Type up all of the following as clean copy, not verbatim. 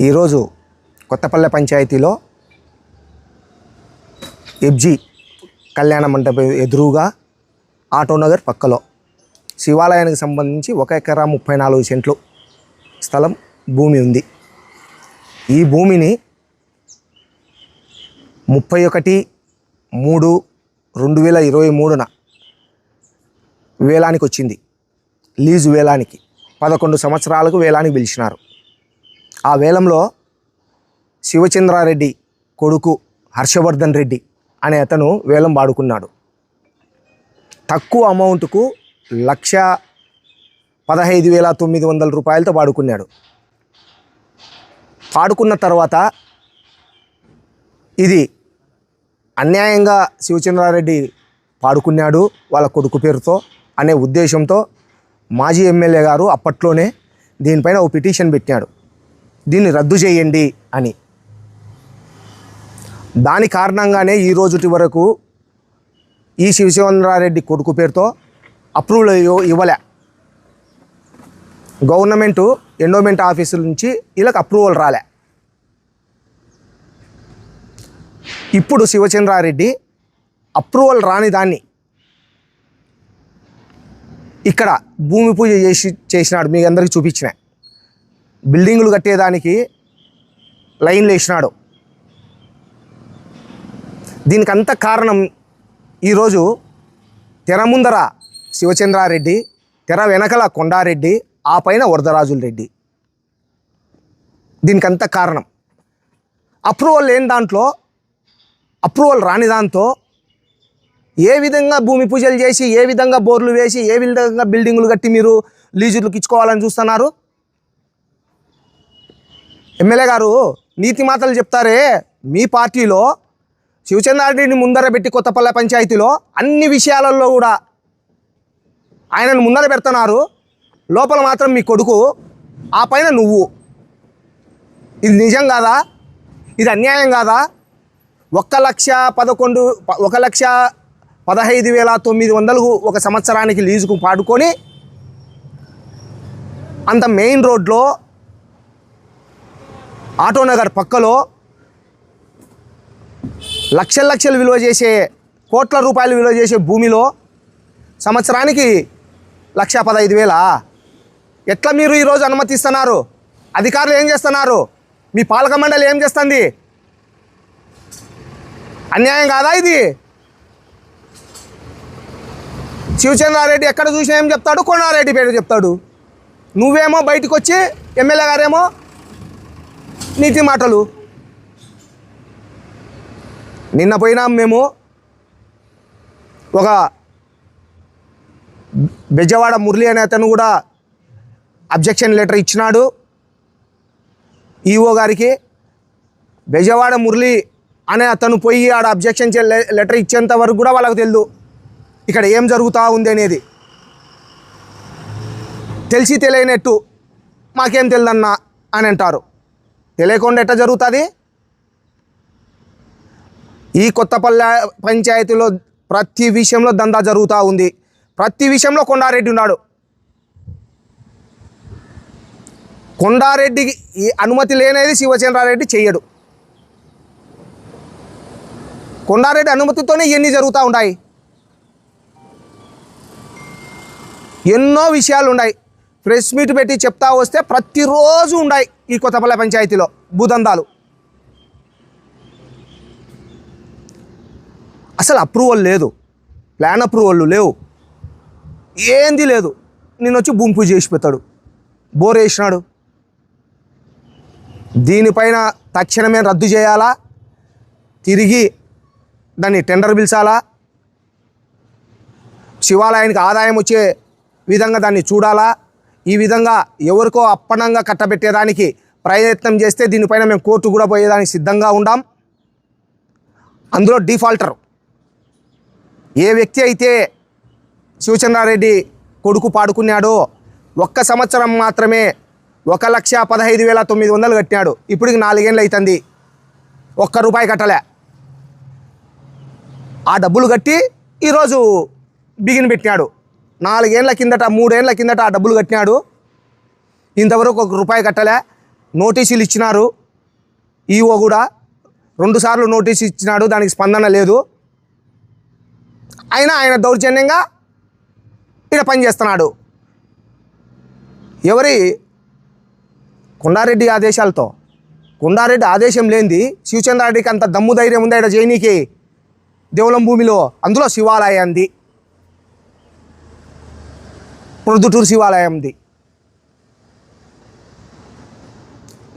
ఈరోజు కొత్తపల్లె పంచాయతీలో ఎఫ్జీ కళ్యాణ మండపం ఎదురుగా ఆటోనగర్ పక్కలో శివాలయానికి సంబంధించి 1 ఎకరా 34 సెంట్లు స్థలం భూమి ఉంది. ఈ భూమిని 31/3/2023న వేలానికి వచ్చింది. లీజు వేలానికి 11 సంవత్సరాలకు వేలానికి పిలిచినారు. ఆ వేలంలో శివచంద్రారెడ్డి కొడుకు హర్షవర్ధన్ రెడ్డి అనే అతను వేలం పాడుకున్నాడు. తక్కువ అమౌంట్కు 1,15,900 రూపాయలతో పాడుకున్నాడు. పాడుకున్న తర్వాత ఇది అన్యాయంగా శివచంద్రారెడ్డి పాడుకున్నాడు వాళ్ళ కొడుకు పేరుతో అనే ఉద్దేశంతో మాజీ ఎమ్మెల్యే గారు అప్పట్లోనే దీనిపైన ఒక పిటిషన్ పెట్టాడు, దీన్ని రద్దు చేయండి అని. దాని కారణంగానే ఈ రోజుటి వరకు ఈ శివచంద్రారెడ్డి కొడుకు పేరుతో అప్రూవల్ ఇవ్వలే. గవర్నమెంటు ఎండోమెంట్ ఆఫీసుల నుంచి వీళ్ళకి అప్రూవల్ రాలే. ఇప్పుడు శివచంద్రారెడ్డి అప్రూవల్ రాని దాన్ని ఇక్కడ భూమి పూజ చేసినాడు. మీ అందరికీ చూపించిన బిల్డింగులు కట్టేదానికి లైన్లు వేసినాడు. దీనికంత కారణం ఈరోజు తెర ముందర శివచంద్రారెడ్డి, తెర వెనకల కొండారెడ్డి, ఆ పైన వరదరాజుల రెడ్డి. దీనికంత కారణం అప్రూవల్ లేని దాంట్లో, అప్రూవల్ రాని దాంతో ఏ విధంగా భూమి పూజలు చేసి, ఏ విధంగా బోర్లు వేసి, ఏ విధంగా బిల్డింగులు కట్టి మీరు లీజులకు ఇచ్చుకోవాలని చూస్తున్నారు. ఎమ్మెల్యే గారు నీతి మాటలు చెప్తారే. మీ పార్టీలో శివచంద్రారెడ్డిని ముందర పెట్టి కొత్తపల్లె పంచాయతీలో అన్ని విషయాలలో కూడా ఆయనను ముందర పెడుతున్నారు. లోపల మాత్రం మీ కొడుకు, ఆ పైన నువ్వు. ఇది నిజం కాదా? ఇది అన్యాయం కాదా? 1,15,900 ఒక సంవత్సరానికి లీజుకు పాడుకొని అంత మెయిన్ రోడ్లో ఆటోనగర్ పక్కలో లక్షలు విలువ చేసే, కోట్ల రూపాయలు విలువ చేసే భూమిలో సంవత్సరానికి 1,15,000 ఎట్లా మీరు ఈరోజు అనుమతిస్తున్నారు? అధికారులు ఏం చేస్తున్నారు? మీ పాలక మండలి ఏం చేస్తుంది? అన్యాయం కాదా ఇది? శివచంద్రారెడ్డి ఎక్కడ చూసినా ఏం చెప్తాడు? కొండారెడ్డి పేరు చెప్తాడు. నువ్వేమో బయటకు వచ్చి ఎమ్మెల్యే గారేమో నీతి మాటలు. నిన్న పోయినాం మేము, ఒక బెజవాడ మురళి అనే అతను కూడా అబ్జెక్షన్ లెటర్ ఇచ్చినాడు ఈఓ గారికి. బెజవాడ మురళి అనే అతను పోయి ఆడ అబ్జెక్షన్ లెటర్ ఇచ్చేంత వరకు కూడా వాళ్ళకు తెలియదు ఇక్కడ ఏం జరుగుతూ ఉంది అనేది. తెలిసి తెలియనట్టు మాకేం తెలియదన్నా అని అంటారు. తెలియకుండా ఎట్లా జరుగుతుంది? ఈ కొత్తపల్లె పంచాయతీలో ప్రతి విషయంలో దందా జరుగుతూ ఉంది. ప్రతి విషయంలో కొండారెడ్డి ఉన్నాడు. కొండారెడ్డికి ఈ అనుమతి లేనేది శివచంద్రారెడ్డి చెయ్యడు. కొండారెడ్డి అనుమతితోనే ఇవన్నీ జరుగుతూ ఉంటాయి. ఎన్నో విషయాలు ఉన్నాయి. ప్రెస్ మీట్ పెట్టి చెప్తా వస్తే ప్రతిరోజు ఉన్నాయి ఈ కొత్తపల్లె పంచాయతీలో భూదందాలు. అసలు అప్రూవల్ లేదు, ప్లాన్ అప్రూవల్ లేవు, ఏంది లేదు. నేను వచ్చి భూమి పూజ చేసి పెడతాడు, బోర్ వేసినాడు. దీనిపైన తక్షణమే రద్దు చేయాలా, తిరిగి దాన్ని టెండర్ పిలిచాలా, శివాలయానికి ఆదాయం వచ్చే విధంగా దాన్ని చూడాలా. ఈ విధంగా ఎవరికో అప్పనంగా కట్టబెట్టేదానికి ప్రయత్నం చేస్తే దీనిపైన మేము కోర్టు కూడా పోయేదానికి సిద్ధంగా ఉండాం. అందులో డిఫాల్టర్ ఏ వ్యక్తి అయితే శివచంద్రారెడ్డి కొడుకు పాడుకున్నాడో 1 సంవత్సరం మాత్రమే 1,15,900 కట్టినాడు. ఇప్పటికి 4 ఏళ్ళు అవుతుంది, ₹1 కట్టలే. ఆ డబ్బులు కట్టి ఈరోజు బిగిన్ పెట్టినాడు. 4 ఏళ్ళ కిందట, 3 ఏళ్ళ కిందట ఆ డబ్బులు కట్టినాడు. ఇంతవరకు ₹1 కట్టలే. నోటీసులు ఇచ్చినారు. ఈఓ కూడా 2 సార్లు నోటీసు ఇచ్చినాడు, దానికి స్పందన లేదు. అయినా ఆయన దౌర్జన్యంగా ఇక్కడ పనిచేస్తున్నాడు. ఎవరి కొండారెడ్డి ఆదేశాలతో? కొండారెడ్డి ఆదేశం లేనిది శివచంద్రారెడ్డికి అంత దమ్ము ధైర్యం ఉంది ఇక్కడ జైనికి దేవులం భూమిలో, అందులో శివాలయంది, ప్రొద్దుటూరు శివాలయంది.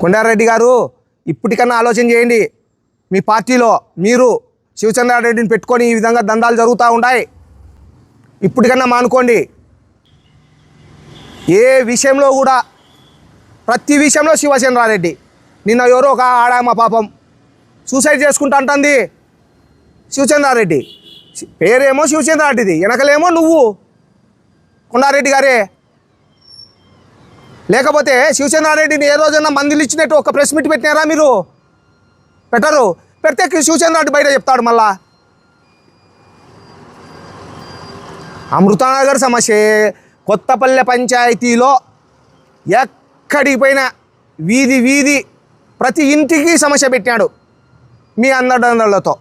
కొండారెడ్డి గారు ఇప్పటికన్నా ఆలోచన చేయండి. మీ పార్టీలో మీరు శివచంద్రారెడ్డిని పెట్టుకొని ఈ విధంగా దందాలు జరుగుతూ ఉంటాయి. ఇప్పటికన్నా మానుకోండి. ఏ విషయంలో కూడా, ప్రతి విషయంలో శివచంద్రారెడ్డి. నిన్న ఎవరో ఒక ఆడామ పాపం సూసైడ్ చేసుకుంటా అంటుంది శివచంద్రారెడ్డి. పేరేమో శివచంద్రారెడ్డిది, వెనకలేమో నువ్వు కొండారెడ్డి గారే. లేకపోతే శివచంద్రారెడ్డిని ఏ రోజైనా మందులు ఇచ్చినట్టు ఒక ప్రెస్ మీట్ పెట్టినారా మీరు? పెట్టరు. పెడితే శివచంద్రారెడ్డి బయట చెప్తాడు మళ్ళా. అమృతనగర్ సమస్య, కొత్తపల్లె పంచాయతీలో ఎక్కడికి పోయినా వీధి వీధి ప్రతి ఇంటికి సమస్య పెట్టాడు మీ అన్నదండలతో.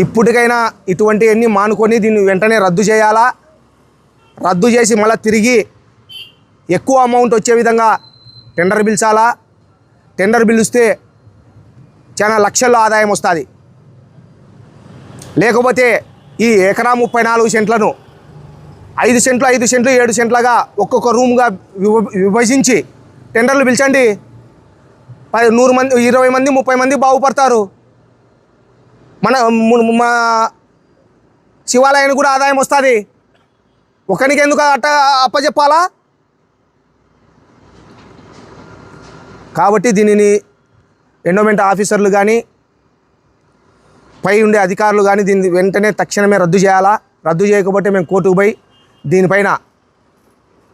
ఇప్పటికైనా ఇటువంటివన్నీ మానుకొని దీన్ని వెంటనే రద్దు చేయాలా. రద్దు చేసి మళ్ళీ తిరిగి ఎక్కువ అమౌంట్ వచ్చే విధంగా టెండర్ పిలిచాలా. టెండర్ పిలిస్తే చాలా లక్షల్లో ఆదాయం వస్తుంది. లేకపోతే ఈ ఎకరా 34 సెంట్లను 5 సెంట్లు 5 సెంట్లు 7 సెంట్లుగా ఒక్కొక్క రూమ్గా విభజించి టెండర్లు పిలిచండి. 100 మంది 20 మంది 30 మంది బాగుపడతారు. మా శివాలయానికి కూడా ఆదాయం వస్తుంది. ఒకరికి ఎందుకు అట్ట అప్పచెప్పాలా? కాబట్టి దీనిని ఎండోమెంట్ ఆఫీసర్లు కానీ పై ఉండే అధికారులు కానీ దీన్ని వెంటనే తక్షణమే రద్దు చేయాలా. రద్దు చేయకపోతే మేము కోర్టుకు పోయి దీనిపైన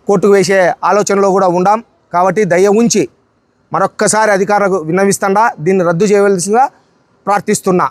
కోర్టుకు వేసే ఆలోచనలో కూడా ఉండాం. కాబట్టి దయ ఉంచి మరొక్కసారి అధికారులకు విన్నవిస్తుండా దీన్ని రద్దు చేయవలసిందిగా ప్రార్థిస్తున్నా.